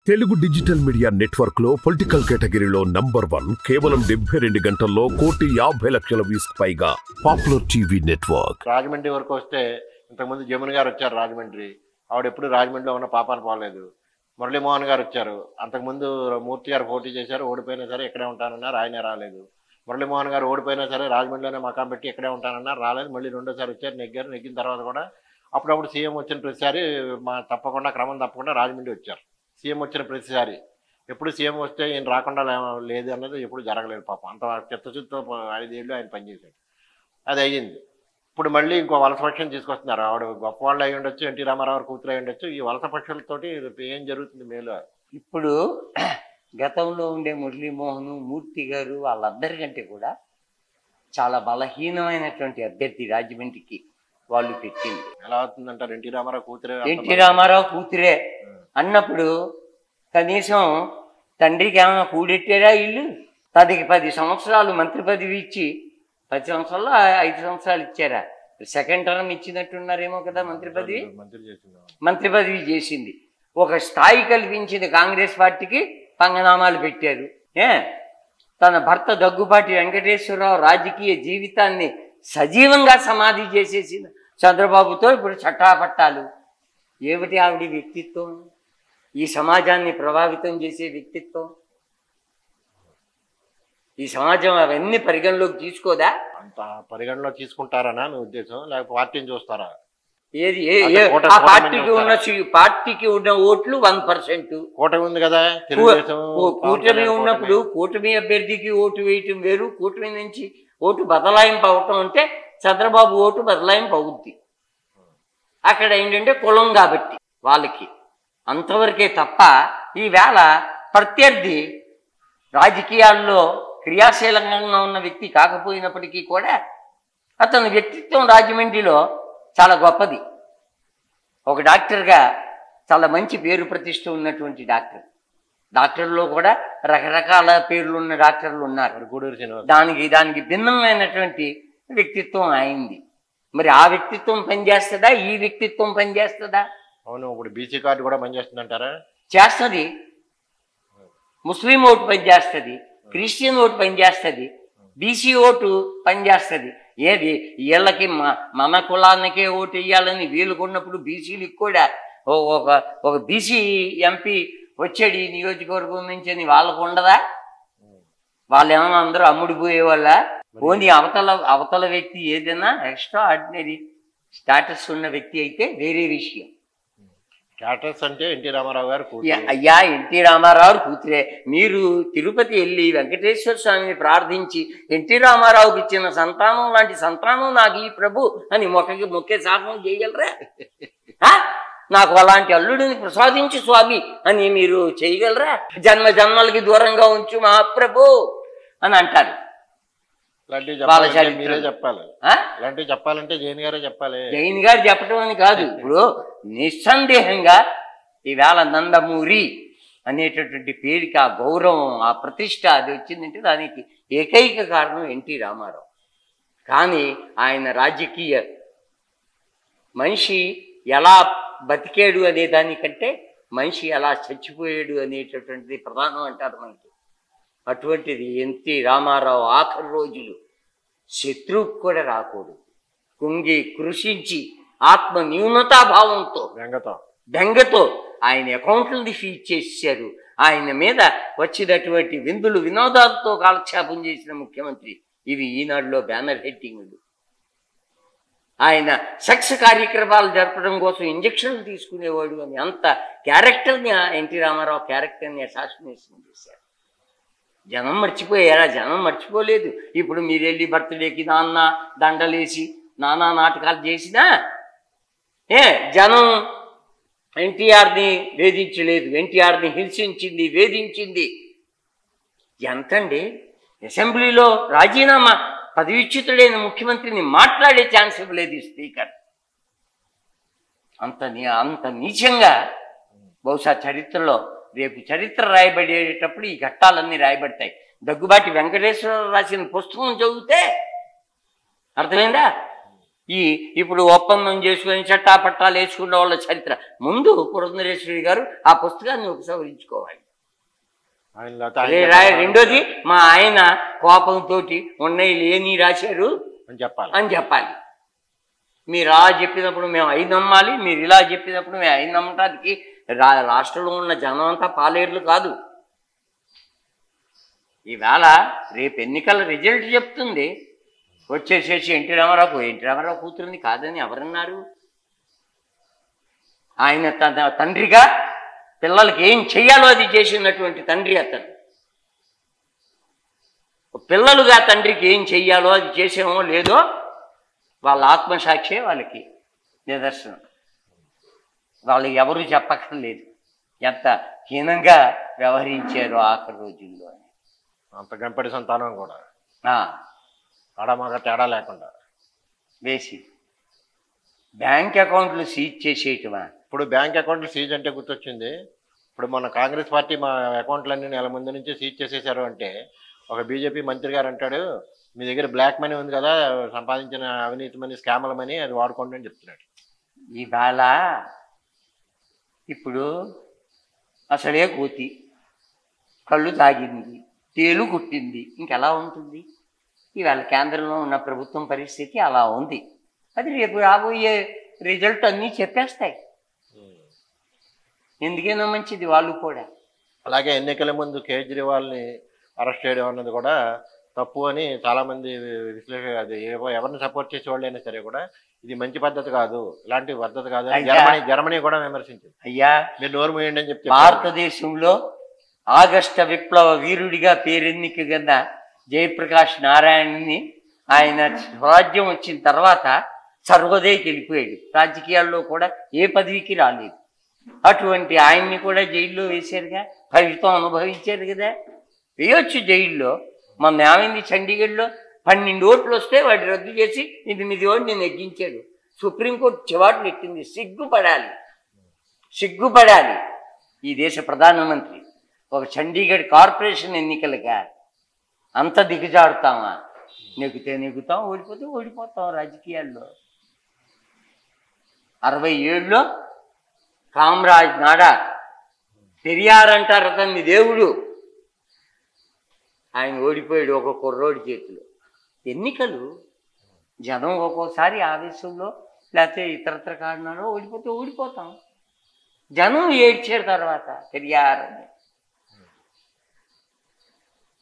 Telugu digital media network లో political కేటగిరీలో #1 కేవలం 72 గంటల్లో 1,50,00,000 వ్యూస్ పైగా పాపులర్ టీవీ నెట్వర్క్. రాజమండ్రి వరకు వస్తే ఇంతకుముందు జమున గారు వచ్చారు రాజమండ్రి. ఆవిడ ఎప్పుడు రాజమండ్రిలో ఉన్న పాపాన్ని పోలేదు. మురళీమోహన్ గారు వచ్చారు. అంతకుముందు మూర్తి గారు పోటీ చేశారు, ఓడిపోయినా సరే ఇక్కడే ఉంటానన్నారు, ఆయనే రాలేదు. మురళీమోహన్ గారు ఓడిపోయినా సరే రాజమండ్రిలోనే మకాం పెట్టి ఇక్కడే ఉంటానన్నారు, రాలేదు. మళ్ళీ రెండోసారి వచ్చారు, నెగ్గారు. నెగ్గిన తర్వాత కూడా అప్పుడప్పుడు సీఎం వచ్చిన ప్రతిసారి తప్పకుండా క్రమం తప్పకుండా రాజమండ్రి వచ్చారు. సీఎం వచ్చిన ప్రతిసారి ఎప్పుడు సీఎం వస్తే ఈయన రాకుండా లేదు అన్నది ఎప్పుడు జరగలేదు. పాపం అంత చిత్తశుద్ధితో 5 ఏళ్ళు ఆయన పనిచేశాడు. అది అయ్యింది. ఇప్పుడు మళ్ళీ ఇంకో వలస పక్షం తీసుకొస్తున్నారు. ఆవిడ గొప్పవాళ్ళు అయి ఉండొచ్చు, ఎన్టీ రామారావు కూతురు అయి ఉండొచ్చు. ఈ వలస పక్షులతోటి ఏం జరుగుతుంది మేలు? ఇప్పుడు గతంలో ఉండే మురళీమోహన్, మూర్తి గారు వాళ్ళందరికంటే కూడా చాలా బలహీనమైనటువంటి అభ్యర్థి రాజమండ్రికి వాళ్ళు పెట్టింది. ఎలా అవుతుందంటారు? ఎన్టీ రామారావు కూతురే. ఎన్టీ రామారావు కూతురే అన్నప్పుడు కనీసం తండ్రికి ఏమైనా కూడెట్టారా ఇల్లు? 10 సంవత్సరాలు మంత్రి పదవి ఇచ్చి 10 సంవత్సరాల్లో 5 సంవత్సరాలు ఇచ్చారా? సెకండ్ టర్మ్ ఇచ్చినట్టున్నారేమో కదా. మంత్రి పదవి చేసింది. ఒక స్థాయి కల్పించింది కాంగ్రెస్ పార్టీకి. పంగనామాలు పెట్టారు. తన భర్త దగ్గుబాటి వెంకటేశ్వరరావు రాజకీయ జీవితాన్ని సజీవంగా సమాధి చేసేసిన చంద్రబాబుతో ఇప్పుడు చట్టాపట్టాలు. ఏమిటి ఆవిడ వ్యక్తిత్వం? ఈ సమాజాన్ని ప్రభావితం చేసే వ్యక్తిత్వం. ఈ సమాజం అవన్నీ పరిగణలోకి తీసుకోదా? అంత పరిగణలో తీసుకుంటారనా మీ ఉద్దేశం, లేకపోతే పార్టీని చూస్తారా? ఏది ఆ పార్టీకి ఉన్న ఓట్లు 1%. కూటమి ఉంది కదా. కూటమి ఉన్నప్పుడు కూటమి అభ్యర్థికి ఓటు వేయటం వేరు, కూటమి నుంచి ఓటు బదలాయింపు అవటం అంటే చంద్రబాబు ఓటు బదలాయింపు అవుద్ది. అక్కడ ఏంటంటే కులం కాబట్టి వాళ్ళకి అంతవరకే తప్ప ఈవేళ ప్రత్యర్థి రాజకీయాల్లో క్రియాశీలంగా ఉన్న వ్యక్తి కాకపోయినప్పటికీ కూడా అతని వ్యక్తిత్వం రాజమండ్రిలో చాలా గొప్పది. ఒక డాక్టర్గా చాలా మంచి పేరు ప్రతిష్ట ఉన్నటువంటి డాక్టర్లో కూడా రకరకాల పేర్లు ఉన్న డాక్టర్లు ఉన్నారు. దానికి భిన్నమైనటువంటి వ్యక్తిత్వం అయింది. మరి ఆ వ్యక్తిత్వం పనిచేస్తుందా? ఈ వ్యక్తిత్వం పనిచేస్తుందా? అవును. ఇప్పుడు బీసీ కార్డు కూడా పనిచేస్తుందంటారా? చేస్తుంది. ముస్లిం ఓటు పనిచేస్తుంది, క్రిస్టియన్ ఓటు పనిచేస్తుంది, బీసీ ఓటు పనిచేస్తుంది. ఏది వీళ్ళకి మన కులానికే ఓటు వేయాలని వీలుకున్నప్పుడు బీసీలకు కూడా ఒక బీసీ ఎంపీ వచ్చాడు ఈ నియోజకవర్గం నుంచి అని వాళ్ళకు ఉండదా? వాళ్ళు ఏమన్నా అందరూ అమ్ముడిపోయే వాళ్ళ? ఓన్లీ అవతల వ్యక్తి ఏదైనా ఎక్స్ట్రా ఆర్డినరీ స్టాటస్ ఉన్న వ్యక్తి అయితే వేరే విషయం. స్టాటస్ అంటే ఎన్టీ రామారావు గారు అయ్యా, ఎన్టీ రామారావు కూతురే. మీరు తిరుపతి వెళ్ళి వెంకటేశ్వర స్వామిని ప్రార్థించి ఎన్టీ రామారావుకి ఇచ్చిన సంతానం లాంటి సంతానం నాకు ఈ ప్రభు అని మొక్కే శాసనం చేయగలరా? నాకు అలాంటి అల్లుడిని ప్రసాదించు స్వామి అని మీరు చేయగలరా? జన్మలకి దూరంగా ఉంచు మహాప్రభు అని అంటారు. మీరే చెప్పాలి. ఇలాంటివి చెప్పాలంటే జైన్ గారే చెప్పాలి. జైన్ గారు చెప్పడం అని కాదు. ఇప్పుడు నిస్సందేహంగా ఈవేళ నందమూరి అనేటటువంటి పేరుకి ఆ గౌరవం, ఆ ప్రతిష్ట అది వచ్చిందంటే దానికి ఏకైక కారణం ఎన్టీ రామారావు. కానీ ఆయన రాజకీయ మనిషి ఎలా బతికాడు అనే దానికంటే మనిషి ఎలా చచ్చిపోయాడు అనేటటువంటిది ప్రధానం అంటారు మనకి. అటువంటిది ఎన్టీ రామారావు ఆఖరి రోజులు శత్రువుకు కూడా రాకూడదు, కుంగి కృషించి ఆత్మ న్యూనతాభావంతో బెంగతో ఆయన అకౌంట్లను తీసి ఇచ్చేసారు. ఆయన మీద వచ్చినటువంటి విందులు వినోదాలతో కాలక్షేపం చేసిన ముఖ్యమంత్రి. ఇవి ఈనాడులో బ్యానర్ హెడ్డింగ్లు. ఆయన సెక్స్ కార్యక్రమాలు జరపడం కోసం ఇంజక్షన్లు తీసుకునేవాడు అని అంత క్యారెక్టర్ని ఎన్టీ రామారావు క్యారెక్టర్ని అసాసినేషన్ చేశారు. జనం మర్చిపోయారా? జనం మర్చిపోలేదు. ఇప్పుడు మీరు వెళ్ళి బర్త్డేకి నాన్న దండలేసి నానా నాటకాలు చేసినా జనం ఎన్టీఆర్ని వేధించలేదు, ఎన్టీఆర్ని హింసించింది, వేధించింది. ఎంతండి? అసెంబ్లీలో రాజీనామా పదవిచ్యుతుడైన ముఖ్యమంత్రిని మాట్లాడే ఛాన్స్ ఇవ్వలేదు స్పీకర్. అంత నీచంగా బహుశా చరిత్రలో రేపు చరిత్ర రాయబడేటప్పుడు ఈ ఘట్టాలన్నీ రాయబడతాయి. దగ్గుబాటి వెంకటేశ్వరరావు రాసిన పుస్తకం చదివితే అర్థమైందా? ఇప్పుడు ఒప్పందం చేసుకొని చట్టాపట్టాలు వేసుకున్న వాళ్ళ చరిత్ర ముందు పురంధరేశ్వరి గారు ఆ పుస్తకాన్ని ఉపసంహరించుకోవాలి. రెండోది మా ఆయన కోపంతో ఉన్నాయి లేని రాశారు అని చెప్పాలి. మీరు అలా చెప్పినప్పుడు మేము అయి నమ్మాలి, మీరు ఇలా చెప్పినప్పుడు మేము అయి నమ్మటానికి రాష్ట్రంలో ఉన్న జనం అంతా పాలేర్లు కాదు. ఈవేళ రేపు ఎన్నికల రిజల్ట్ చెప్తుంది. వచ్చేసేసి ఎన్టీ రామారావు కూతురుని కాదని ఎవరన్నారు? ఆయన తండ్రిగా పిల్లలకి ఏం చెయ్యాలో అది చేసినటువంటి తండ్రి అతను. పిల్లలుగా తండ్రికి ఏం చెయ్యాలో అది చేసేమో లేదో వాళ్ళ ఆత్మసాక్షే వాళ్ళకి నిదర్శనం. వాళ్ళు ఎవరు చెప్పక్కర్లేదు ఎంత హీనంగా వ్యవహరించారో ఆఖరి రోజుల్లో అని. అంత గంపెడి సంతానం కూడా ఆడమగ తేడా లేకుండా వేసి బ్యాంక్ అకౌంట్లు సీజ్ చేసేయటమా? ఇప్పుడు బ్యాంక్ అకౌంట్లు సీజ్ అంటే గుర్తొచ్చింది. ఇప్పుడు మన కాంగ్రెస్ పార్టీ మా అకౌంట్లన్నీ నెల ముందు నుంచి సీజ్ చేసేసారు అంటే ఒక బీజేపీ మంత్రి గారు అంటాడు, మీ దగ్గర బ్లాక్ మనీ ఉంది కదా, సంపాదించిన అవినీతి మనీ, స్కాముల మనీ, అది వాడుకోండి అని చెప్తున్నాడు. ఇవాళ ఇప్పుడు అసలే కోతి కళ్ళు తాగింది, తేలు కుట్టింది, ఇంకెలా ఉంటుంది? ఇవాళ కేంద్రంలో ఉన్న ప్రభుత్వం పరిస్థితి అలా ఉంది. అది రేపు రాబోయే రిజల్ట్ అన్నీ చెప్పేస్తాయి. ఎందుకైనా మంచిది వాళ్ళు కూడా. అలాగే ఎన్నికల ముందు కేజ్రీవాల్ని అరెస్ట్ చేయడం అన్నది కూడా తప్పు అని చాలామంది విశ్లేషణ, అది ఎవరిని సపోర్ట్ చేసే వాళ్ళు అయినా సరే కూడా ఇది మంచి పద్ధతి కాదు, ఇలాంటి పద్ధతి కాదు జర్మనీ కూడా విమర్శించింది. అయ్యా మీరు నోరు మూయండి అని చెప్తే భారతదేశంలో ఆగస్టు విప్లవ వీరుడిగా పేరెన్నికగన్న జయప్రకాష్ నారాయణని ఆయన స్వరాజ్యం వచ్చిన తర్వాత సర్వోదయకి వెళ్ళిపోయాడు. రాజకీయాల్లో కూడా ఏ పదవికి రాలేదు. అటువంటి ఆయన్ని కూడా జైల్లో వేశారుగా, ఫలితం అనుభవించారు కదా. వేయొచ్చు జైల్లో. మొన్న ఏమైంది చండీగఢ్లో 12 ఓట్లు వస్తే వాడు రద్దు చేసి 8 ఓట్లు నెగ్గించాడు. సుప్రీంకోర్టు చివాట్లు ఎట్టింది. సిగ్గుపడాలి ఈ దేశ ప్రధానమంత్రి. ఒక చండీగఢ్ కార్పొరేషన్ ఎన్నికలుగా అంత దిగజాడుతామా? నెగ్గుతాం, ఓడిపోతాం రాజకీయాల్లో. 67లో కామరాజ్ నాడా పెరియార్ అంటారు అతన్ని దేవుడు, ఆయన ఓడిపోయాడు ఒక కుర్రోడి చేతిలో. ఎన్నికలు జనం ఒక్కోసారి ఆవేశంలో లేకపోతే ఇతరత్ర కారణాలు ఓడిపోతాం. జనం ఏడ్చారు తర్వాత పెరియార్ అని.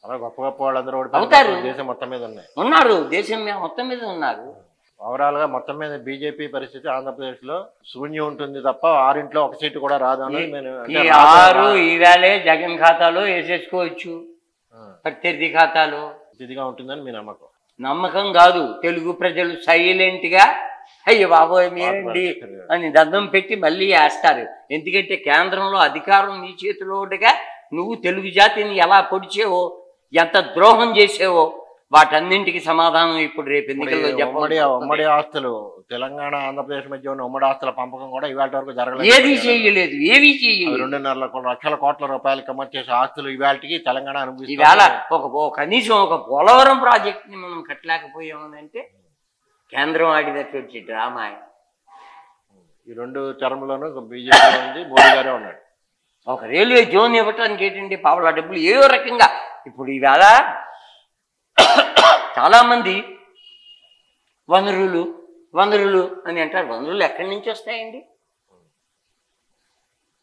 అలా గొప్ప వాళ్ళందరూ అవుతారు. దేశం మొత్తం మీద ఉన్నారు, దేశం మొత్తం మీద ఉన్నారు. ఓవరాల్ గా మొత్తం మీద బీజేపీ పరిస్థితి ఆంధ్రప్రదేశ్ లో శూన్యం ఉంటుంది తప్ప 6 ఒక సీటు కూడా రాదు. ఈ 6 ఈవేళే జగన్ ఖాతాలో వేసేసుకోవచ్చు, ప్రత్యర్థి ఖాతాలో. ఇదిగా ఉంటుందని మీ నమ్మకం? నమ్మకం కాదు, తెలుగు ప్రజలు సైలెంట్ గా అయ్యో బాబోయ్ మీరండి అని దండం పెట్టి మళ్ళీ వేస్తారు. ఎందుకంటే కేంద్రంలో అధికారం నీ చేతిలో ఉండగా నువ్వు తెలుగు జాతిని ఎలా పొడిచేవో, ఎంత ద్రోహం చేసేవో వాటన్నింటికి సమాధానం ఇప్పుడు రేపు ఎన్నికల్లో చెప్పండి. ఉమ్మడి ఆస్తులు తెలంగాణ ఆంధ్రప్రదేశ్ మధ్య ఉన్న ఉమ్మడి ఆస్తుల పంపకం కూడా ఇవాళ వరకు జరగలేదు. ఏమీ చేయలేదు. 2.5 లక్షల కోట్ల రూపాయలు కమర్ చేసే ఆస్తులు ఇవాళకి తెలంగాణ అనుభవిస్తుంది. ఇవాళ కనీసం ఒక పోలవరం ప్రాజెక్ట్ ని మనం కట్టలేకపోయామని అంటే కేంద్రం ఆడినటువంటి డ్రామా. ఈ 2 టర్మ్లోనూ బీజేపీ ఉంది, మోడీ గారే ఉన్నాడు. ఒక రైల్వే జోన్ ఇవ్వటానికి ఏంటంటే పావుల డబ్బులు ఏదో రకంగా. ఇప్పుడు ఇవాళ చాలామంది వనరులు అని అంటారు. వనరులు ఎక్కడి నుంచి వస్తాయండి?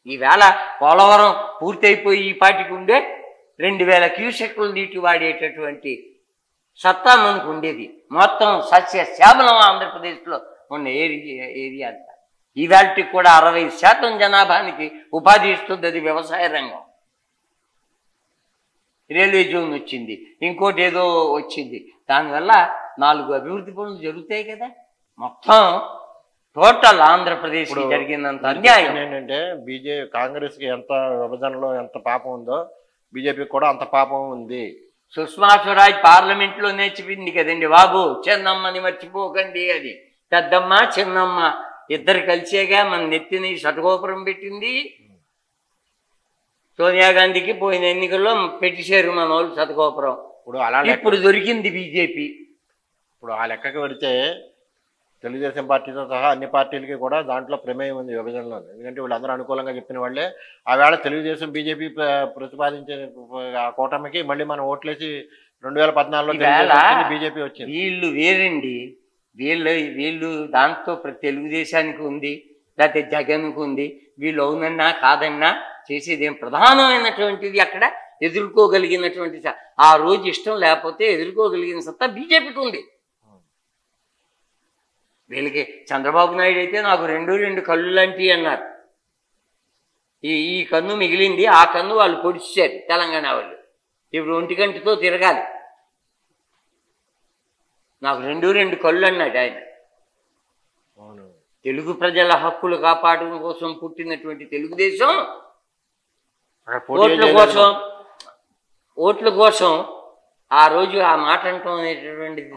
ఈవేళ పోలవరం పూర్తయిపోయి ఈ పాటికి ఉండే 2000 క్యూసెక్కులు నీటి వాడేటటువంటి సత్తా మనకు ఉండేది. మొత్తం సస్యశ్యామలం ఆంధ్రప్రదేశ్లో ఉన్న ఏరియా అంతా. ఈవేళకి కూడా 60% జనాభానికి ఉపాధి ఇస్తుంది అది వ్యవసాయ రంగం. రైల్వే జోన్ వచ్చింది, ఇంకోటి ఏదో వచ్చింది. దానివల్ల 4 అభివృద్ధి పనులు జరుగుతాయి కదా. మొత్తం టోటల్ ఆంధ్రప్రదేశ్ జరిగినంత అన్యాయం ఏంటంటే కాంగ్రెస్ కి ఎంత విభజనలో ఎంత పాపం ఉందో బీజేపీకి కూడా అంత పాపం ఉంది. సుష్మా స్వరాజ్ పార్లమెంట్లో నేర్చిపోయింది కదండి, బాబు చిన్నమ్మని మర్చిపోకండి అని. పెద్దమ్మ చిన్నమ్మ ఇద్దరు కలిసేగా మన నెత్తిని షటగోపురం పెట్టింది. సోనియా గాంధీకి పోయిన ఎన్నికల్లో పెట్టేశారు మన వాళ్ళు శతగోపురం. ఇప్పుడు దొరికింది బీజేపీ. ఇప్పుడు ఆ లెక్కకి పెడితే తెలుగుదేశం పార్టీతో సహా అన్ని పార్టీలకి కూడా దాంట్లో ప్రమేయం ఉంది విభజనలో. ఎందుకంటే వీళ్ళందరూ అనుకూలంగా చెప్పిన వాళ్ళే. ఆవేళ తెలుగుదేశం బీజేపీ ప్రతిపాదించే ఆ కూటమికి మళ్ళీ మనం ఓట్లేసి 2014లో బీజేపీ వచ్చింది. వీళ్ళు వేరండి, వీళ్ళు దాంతో తెలుగుదేశానికి ఉంది, లేకపోతే జగన్కు ఉంది. వీళ్ళు అవునన్నా కాదన్నా చేసేది ఏం ప్రధానమైనటువంటిది అక్కడ ఎదుర్కోగలిగినటువంటి ఆ రోజు ఇష్టం లేకపోతే ఎదుర్కోగలిగిన సత్తా బీజేపీకి ఉంది. వీళ్ళకి చంద్రబాబు నాయుడు అయితే నాకు రెండు కళ్ళు లాంటివి అన్నారు. ఈ కన్ను మిగిలింది, ఆ కన్ను వాళ్ళు పొడిచారు తెలంగాణ వాళ్ళు. ఇప్పుడు ఒంటిగంటితో తిరగాలి. నాకు రెండు కళ్ళు అన్నాడు ఆయన. తెలుగు ప్రజల హక్కులు కాపాడడం కోసం పుట్టినటువంటి తెలుగుదేశం ఓట్ల కోసం ఆ రోజు ఆ మాట అంటాం అనేటటువంటిది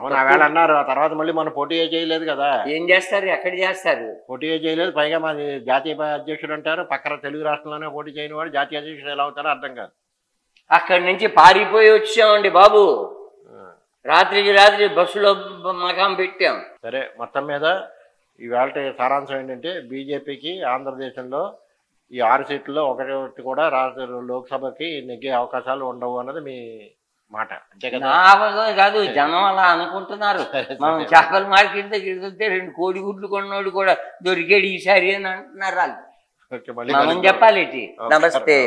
అన్నారు. ఆ తర్వాత మళ్ళీ మనం పోటీ చేయలేదు కదా. ఏం చేస్తారు, ఎక్కడ చేస్తారు? పోటీ చేయలేదు. పైగా మాది జాతీయ అధ్యక్షుడు అంటారు. పక్కన తెలుగు రాష్ట్రంలోనే పోటీ చేయని వాడు జాతీయ అధ్యక్షుడు ఎలా అవుతారో అర్థం కాదు. అక్కడి నుంచి పారిపోయి వచ్చామండి బాబు. రాత్రికి రాత్రి బస్సులో మకాం పెట్టాం. సరే, మొత్తం మీద ఈవేళ సారాంశం ఏంటంటే బీజేపీకి ఆంధ్రదేశంలో ఈ 6 సీట్లలో ఒకటి కూడా లోక్సభకి నెగ్గే అవకాశాలు ఉండవు అన్నది మీ మాట, అంతే కదా? కాదు, జనం అలా అనుకుంటున్నారు. మనం చేపల మార్కెట్ దగ్గరికి వెళ్తే 2 కోడిగుడ్లు కొన్నోడు కూడా దొరికాడు ఈసారి అని అంటున్నారు వాళ్ళు. మనం చెప్పాలి. నమస్తే.